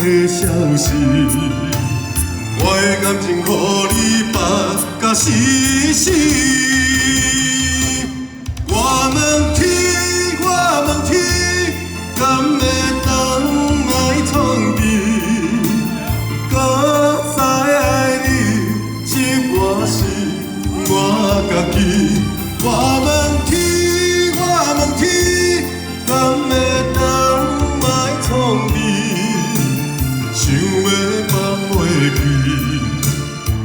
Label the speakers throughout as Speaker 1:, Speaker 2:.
Speaker 1: 的消息，我的感情予你绑甲死死。我问天，我问天，敢会当来创治？搁再爱你，是我是我家己。我问天，我问天，敢会当来创治？想要放袂记，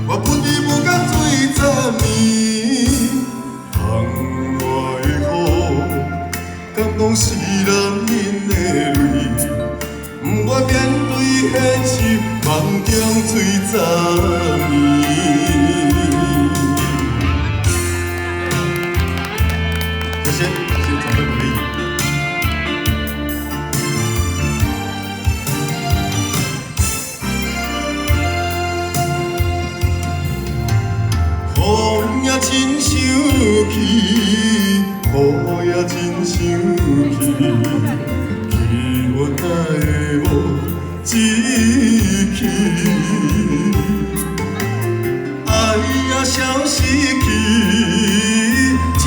Speaker 1: 我不知不觉醉十年。窗外的雨，敢讲是男人的泪？不愿面对现实，梦中醉十年。谢谢，谢谢掌声鼓励。雨也真想去，雨也真想去，去我哪会无志气？爱也消失去，情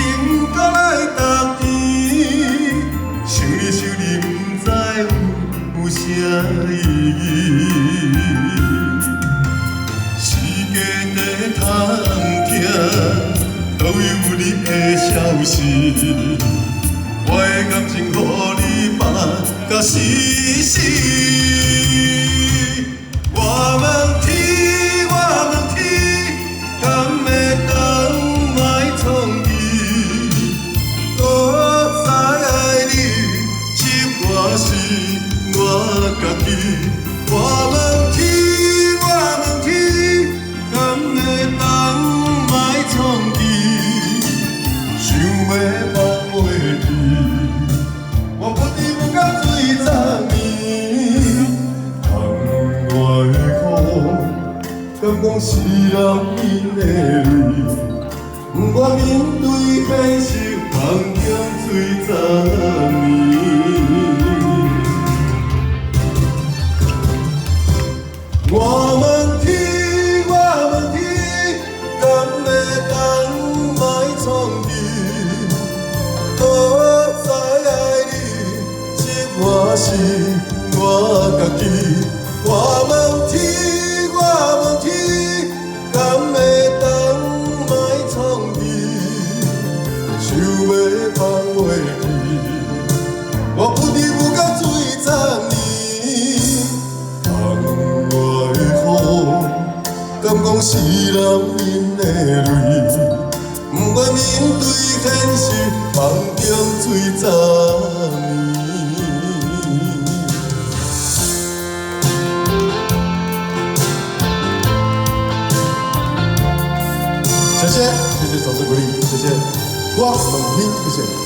Speaker 1: 搁来踏甜，想你想你，不知有啥意义。时间在探听，倒位有你的消息？我的感情予你绑甲死死。我问天，我问天，敢会当来创治？搁再爱你，是我是我家己。我问天，我问天，敢会当来创治？想要放袂记，我不知不觉醉十年。窗外的雨，敢讲是男人的泪？不愿面对现实，梦中醉十年。我问天，我问天，敢会当来创治？搁再爱你，是我是我家己。我问天，我问天，敢会当来创治？想要放袂记，我不知不觉醉十年。窗外的雨，敢讲是男人的泪？不愿面对现实，梦中醉十年。谢谢，谢谢掌声鼓励，谢谢。我问天，谢谢。